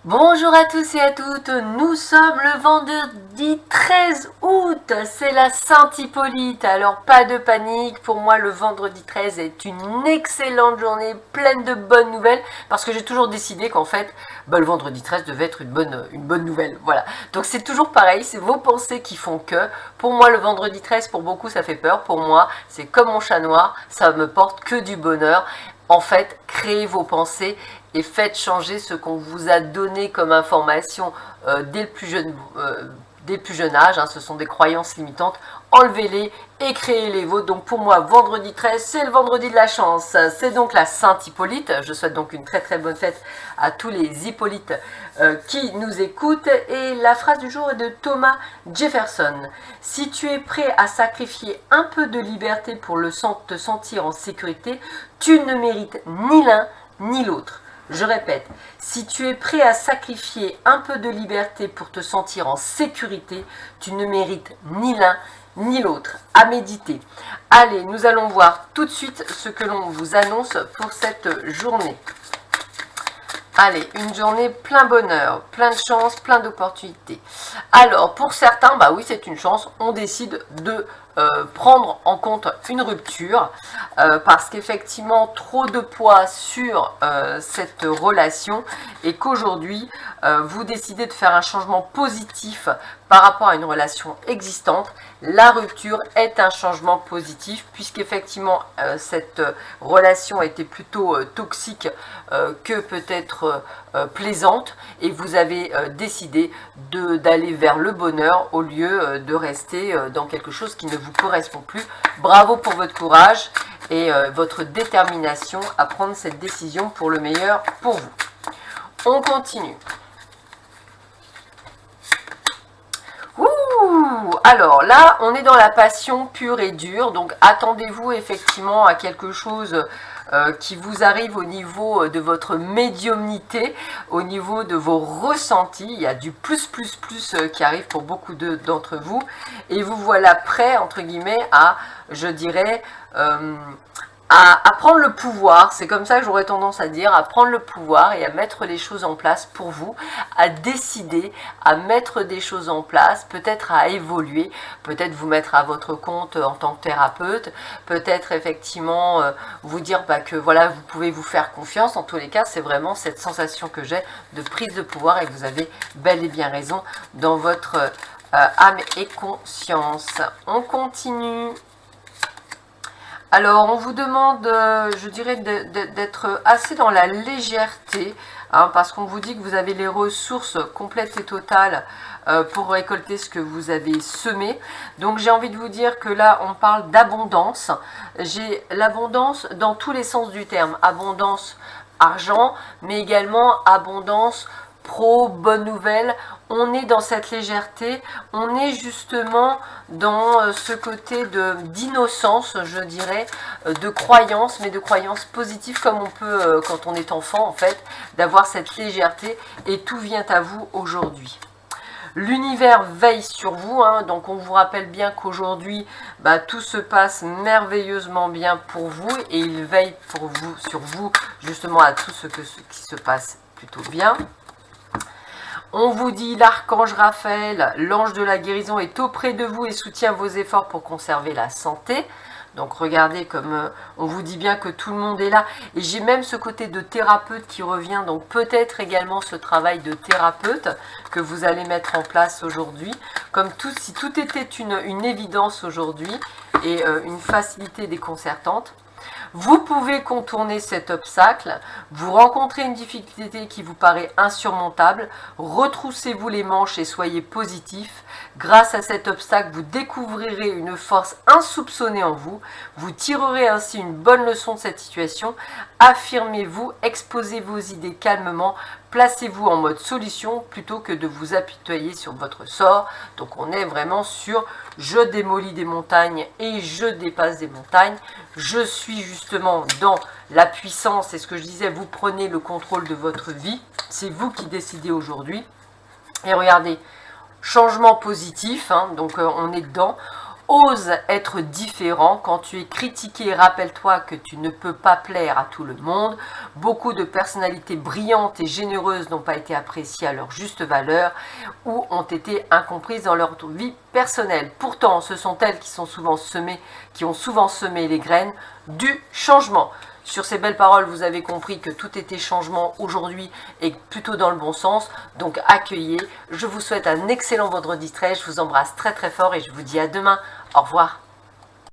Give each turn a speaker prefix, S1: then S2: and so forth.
S1: Bonjour à tous et à toutes, nous sommes le vendredi 13 août, c'est la Saint-Hippolyte, alors pas de panique, pour moi le vendredi 13 est une excellente journée pleine de bonnes nouvelles, parce que j'ai toujours décidé qu'en fait, le vendredi 13 devait être une bonne nouvelle, voilà. Donc c'est toujours pareil, c'est vos pensées qui font que, pour moi le vendredi 13, pour beaucoup ça fait peur, pour moi c'est comme mon chat noir, ça me porte que du bonheur. En fait, créez vos pensées et faites changer ce qu'on vous a donné comme information dès le plus jeune âge. Hein, ce sont des croyances limitantes. Enlevez-les et créez les vôtres. Donc pour moi, vendredi 13, c'est le vendredi de la chance. C'est donc la Saint-Hippolyte. Je souhaite donc une très très bonne fête à tous les Hippolytes qui nous écoutent. Et la phrase du jour est de Thomas Jefferson. Si tu es prêt à sacrifier un peu de liberté pour te sentir en sécurité, tu ne mérites ni l'un ni l'autre. Je répète, si tu es prêt à sacrifier un peu de liberté pour te sentir en sécurité, tu ne mérites ni l'un ni l'autre. À méditer. Allez, nous allons voir tout de suite ce que l'on vous annonce pour cette journée. Allez, une journée plein bonheur, plein de chance, plein d'opportunités. Alors, pour certains, bah oui, c'est une chance, on décide de prendre en compte une rupture parce qu'effectivement, trop de poids sur cette relation et qu'aujourd'hui, vous décidez de faire un changement positif par rapport à une relation existante. La rupture est un changement positif puisqu'effectivement cette relation était plutôt toxique que peut-être plaisante et vous avez décidé d'aller vers le bonheur au lieu de rester dans quelque chose qui ne vous correspond plus. Bravo pour votre courage et votre détermination à prendre cette décision pour le meilleur pour vous. On continue. Alors là, on est dans la passion pure et dure, donc attendez-vous effectivement à quelque chose qui vous arrive au niveau de votre médiumnité, au niveau de vos ressentis. Il y a du plus qui arrive pour beaucoup d'entre vous, et vous voilà prêt, entre guillemets, à, je dirais, à prendre le pouvoir, c'est comme ça que j'aurais tendance à dire, à prendre le pouvoir et à mettre les choses en place pour vous, à décider, à mettre des choses en place, peut-être à évoluer, peut-être vous mettre à votre compte en tant que thérapeute, peut-être effectivement vous dire que voilà, vous pouvez vous faire confiance. En tous les cas, c'est vraiment cette sensation que j'ai de prise de pouvoir et que vous avez bel et bien raison dans votre âme et conscience. On continue. Alors, on vous demande, je dirais, d'être assez dans la légèreté, hein, parce qu'on vous dit que vous avez les ressources complètes et totales pour récolter ce que vous avez semé. Donc, j'ai envie de vous dire que là, on parle d'abondance. J'ai l'abondance dans tous les sens du terme. Abondance argent, mais également abondance pro, bonne nouvelle. On est dans cette légèreté, on est justement dans ce côté d'innocence, je dirais, de croyance, mais de croyance positive comme on peut quand on est enfant en fait, d'avoir cette légèreté et tout vient à vous aujourd'hui. L'univers veille sur vous, hein, donc on vous rappelle bien qu'aujourd'hui, tout se passe merveilleusement bien pour vous et il veille pour vous, sur vous, justement à tout ce qui se passe plutôt bien. On vous dit l'archange Raphaël, l'ange de la guérison, est auprès de vous et soutient vos efforts pour conserver la santé. Donc regardez comme on vous dit bien que tout le monde est là. Et j'ai même ce côté de thérapeute qui revient. Donc peut-être également ce travail de thérapeute que vous allez mettre en place aujourd'hui. Comme tout, si tout était une évidence aujourd'hui et une facilité déconcertante. Vous pouvez contourner cet obstacle, vous rencontrez une difficulté qui vous paraît insurmontable, retroussez-vous les manches et soyez positif. Grâce à cet obstacle, vous découvrirez une force insoupçonnée en vous, vous tirerez ainsi une bonne leçon de cette situation, affirmez-vous, exposez vos idées calmement, placez-vous en mode solution plutôt que de vous apitoyer sur votre sort. Donc on est vraiment sur je démolis des montagnes et je dépasse des montagnes. Je suis justement dans la puissance et ce que je disais, vous prenez le contrôle de votre vie. C'est vous qui décidez aujourd'hui. Et regardez, changement positif, hein, donc on est dedans. ose être différent. Quand tu es critiqué, rappelle-toi que tu ne peux pas plaire à tout le monde. Beaucoup de personnalités brillantes et généreuses n'ont pas été appréciées à leur juste valeur ou ont été incomprises dans leur vie personnelle. Pourtant, ce sont elles qui ont souvent semé les graines du changement. Sur ces belles paroles, vous avez compris que tout était changement aujourd'hui et plutôt dans le bon sens. Donc accueillez. Je vous souhaite un excellent vendredi 13. Je vous embrasse très très fort et je vous dis à demain. Au revoir.